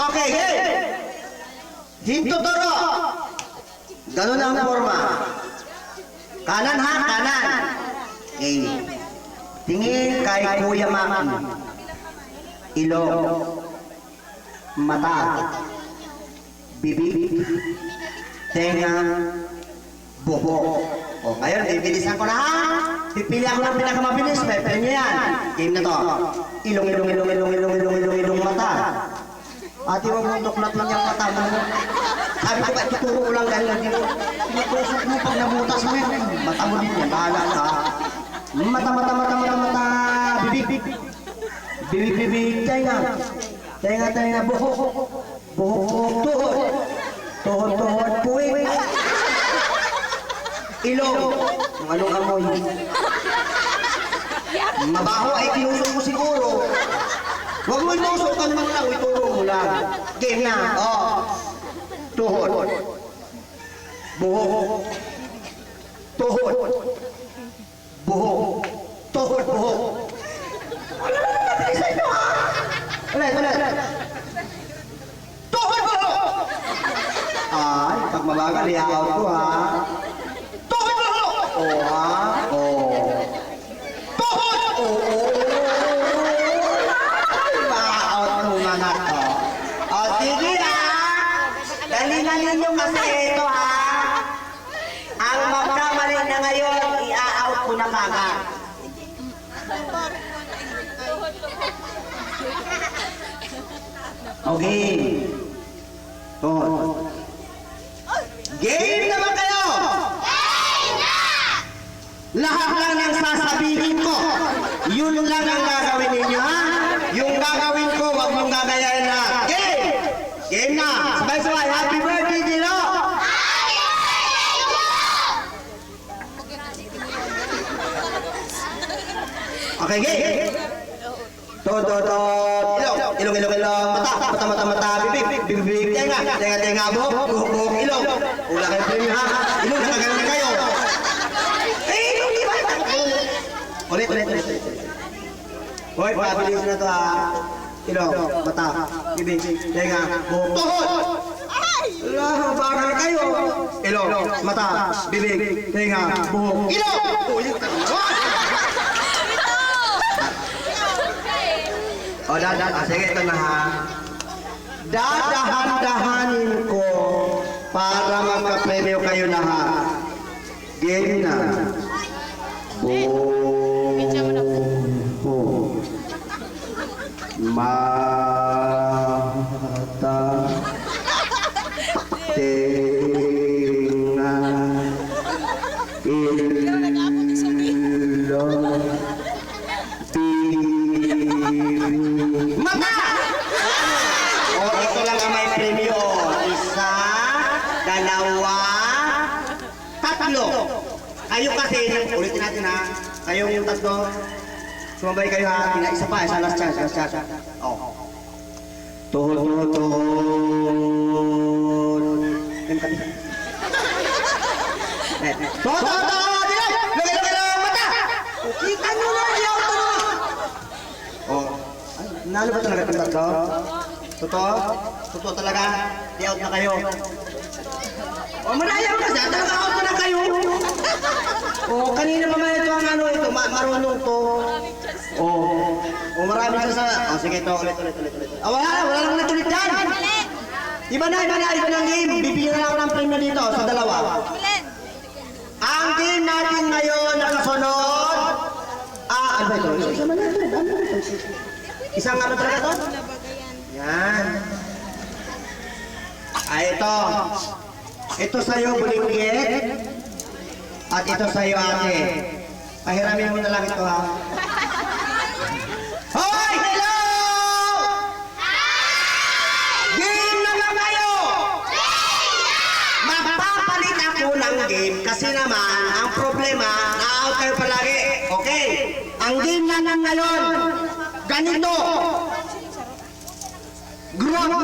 Okay, game! Hinto toro. Ganun ang forma. Kanan ha, kanan. Okay. Tingin kay Kuya Maki. Ilong. Mata. Bibig. Tenga. Buhok. O, ngayon, ibilisan ko na ha. Pipili ako ng pinakamabilis. May premyo yan. Game na to. Ilong, mata. Ate, huwag mong tuklat lang yung mata mo. Sabi ko ba, ituturo ko lang dahil hindi mo. Tinutusok mo pag nabutas mo yun. Mata mo din yan. Bahala na ha. Mata. Bibig. Tenga. Buhok. Tuhod. Puwing. Ilong. Kung anong amoy. Mabaho ay tinusok mo siguro. Huwag mo inusukan man lang, ituro mo lang. Game na. Tuhod. Buhok. Tuhod. Buhok. Wala na natin sa inyo ha. Wala. Tuhod, buhok. Ay, pag mabagal, i-out ko ha. Tuhod, buhok. Oo ha. Tuhod. Oo. Sige ha! Galingan ninyo kasi ito ha! Ang magkamali na ngayon, i-out ko na kagad. Okay. Game naman kayo! Game na! Lahat lang ng sasabihin ko, yun lang ang gagawin ninyo ha? Yung gagawin ko, wag mong gagayain na. Game! Game na! Sabay-sabay, happy birthday, Dilo! Happy birthday, Dilo! Okay, game! Ilong. Mata. Bibig. Tenga. Buhok. Ilong. Wala kayo premyo ha? Ilong, nagagaling na kayo. Ilong, di ba? Ulit. Hoy, pabilis na to ha. Ilong, mata, bibig, tenga, buhok, tuhod! Wala, bakal kayo. Ilong, mata, bibig, tenga, buhok, ilong! O, sige, ito na ha. Dadahan-dahanin ko para magka-premyo kayo lahat. Game na. Mata, tenga, ilong, bibig. Mata! O, ito lang ang may premyo. Isa, dalawa, tatlo. Kayo kasi, ulitin natin ha. Kayong yung tatlo. Sumabay kayo ha, isa pa, last chance. Tuhod. Yung kabisa. Tuhod! Lagi lang mata! Kita nyo na, yaw to na! Nalo ba talaga itong tatlo? Totoo talaga? Di-out na kayo. Manayaw kasi, talaga out na kayo. Kanina pa man ito ang ito, marunong to. Marami siya sa... sige ito, ulit. Wala lang ulit dyan. Iba na ang game. Bibigyan na ako ng premyo dito sa dalawa. Ang game natin ngayon na kasunod... ano ba ito? Isang ano talaga ito? Yan. Ito. Ito sa'yo, bulinggit. At ito sa'yo, ate. Pahiramin mo na lang ito, ha? Hoy! Hello! Hi! Game naman kayo! Mapapalit ako ng game kasi naman, ang problema, na-out kayo palagi. Okay? Ang game na lang ngayon, ganito. Group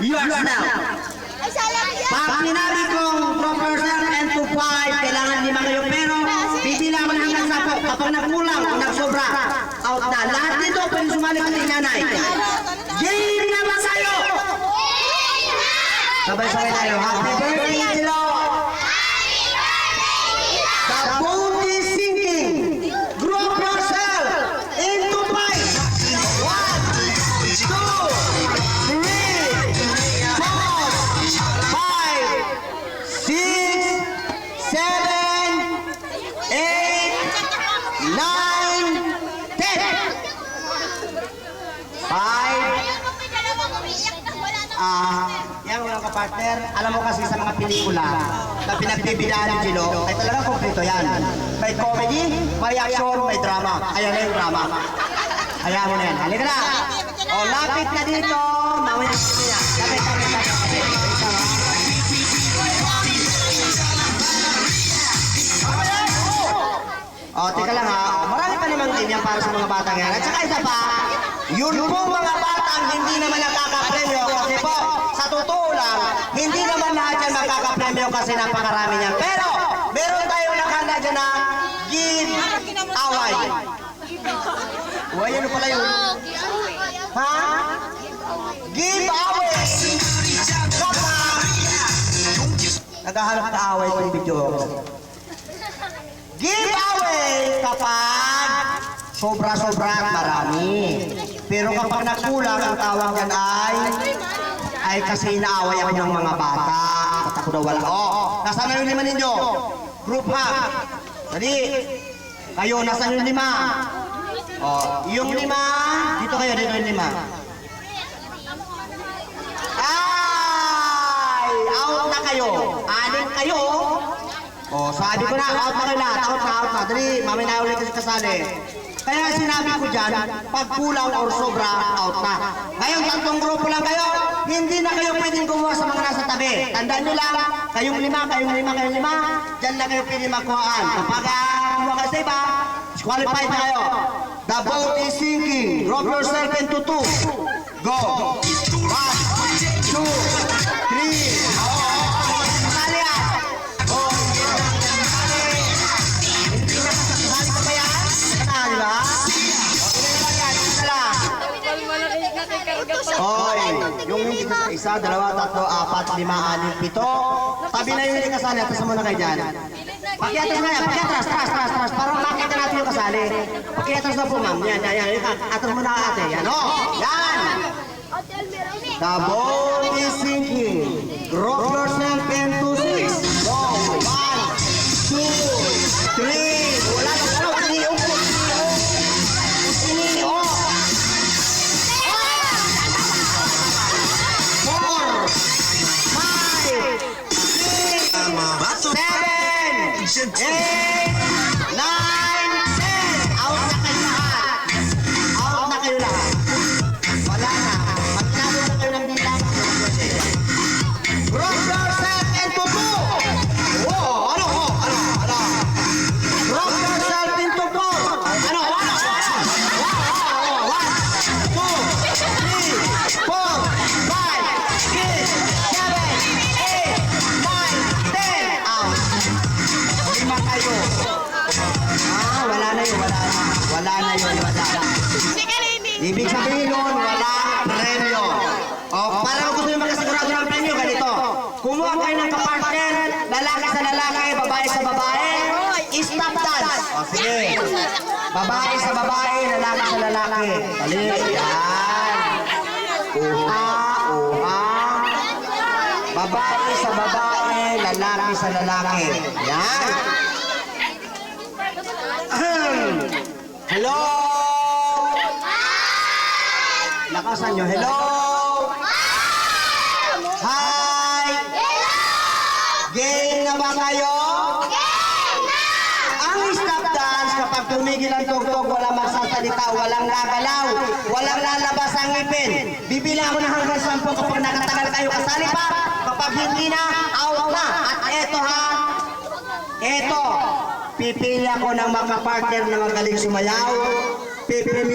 yourself. Pag sinabi kong from person and to 5, kailangan 5 kayo, pero bibilang mo hanggang 10. Kapag nagkulang o nagsobra, out na. Lahat nito pwede sumali pati nanay. Game na ba sa'yo? Sabay-sabay tayo. Happy birthday, Jilo! The boat is sinking. Group yourself into 5. 1, 2, 3, 4, 5, 6, 7, 8, 9, 10. 5. Yan mga kapartner, alam mo kasi sa mga pelikula na pinagbibidahan ni Gino, ay talagang kompleto yan. May comedy, may action, may drama. Ayan na yung drama. Ayan mo na yan. Halika na. O, lapit na dito. Mamaya niya. Lapit. O, teka lang ha. Marami pa namang ganyan para sa mga batang yan. At saka isa pa, yun po mga batang hindi naman nakakapremyo kasi po, sa totoo lang, hindi naman lahat yan makakapremyo kasi napakarami niyan. Pero, meron tayong nakahanda dyan na give away. Uy, ano pala yun? Ha? Give away! Naghahanap na away itong video. Give away kapag sobra-sobra at marami. Pero kapag nagkulang, ang tawag yan ay kasi inaaway ako ng mga bata. At ako daw wala. Nasaan na yung 5 ninyo? Group hug. Dali. Kayo, nasaan yung 5? Yung 5. Dito kayo, dito yung 5. Ay! Out na kayo. 6 kayo. Sabi ko na, out na kayo lahat. Out na. Dali, mamay na ulit kasi kasali. Kaya sinabi ko dyan, pag kulang or sobra, out na. Ngayon, 3 grupo lang kayo. Hindi na kayo pwedeng gumawa sa mga nasa tabi. Tandaan nyo lang, kayong 5. Dyan lang kayo pwedeng makuhaan. Kapag gumawa kayo sa iba, qualified na kayo. The boat is sinking. Drop yourself into 2. Go. 1, 2, 3. Kasali yan. Hindi na kasali ka ba yan? Di ba? Oy, yung 1, 2, 3, 4, 5, 6, 7. Tabi na yung kasali, atas muna kayo dyan. Pakiatras na yan, pakiatras, tras. Para makita natin yung kasali. Pakiatras na po ma'am, yan. Atras muna ka ate, yan yan. The boat is sinking. Drop yourself into 6. Go, 1, 2, 3. Wala na, Eight, 9, 10. Out na kayo lahat. Wala na. Magkano na kayo ng bilang. Drop yourself into 2. Ano? Drop yourself into 4. Ano? 1, 2, 3, 4, 5, 6, 7, 8, 9, 10. Out. 5 kayo. Wala na yun. Ibig sabihin nun, walang premyo. Para gusto nyo makasigurado ng premyo, ganito. Kumuha kayo ng kapartner, lalaki sa lalaki, babae sa babae, stop dance. Sige. Babae sa babae, lalaki sa lalaki. Balik. Yan. Uha. Babae sa babae, lalaki sa lalaki. Yan. Hello! Lakasan nyo. Hello! Hi! Game na ba kayo? Ang stop dance, kapag tumigil ang tugtog, walang magsasalita, walang gagalaw, walang lalabas ang ngipin. Bibilang ako ng hanggang 10 kapag nakatagal kayo kasali pa. Kapag hindi na, out na. At eto ha, eto, pipili ako ng mga partner na magaling sumayaw. Pipili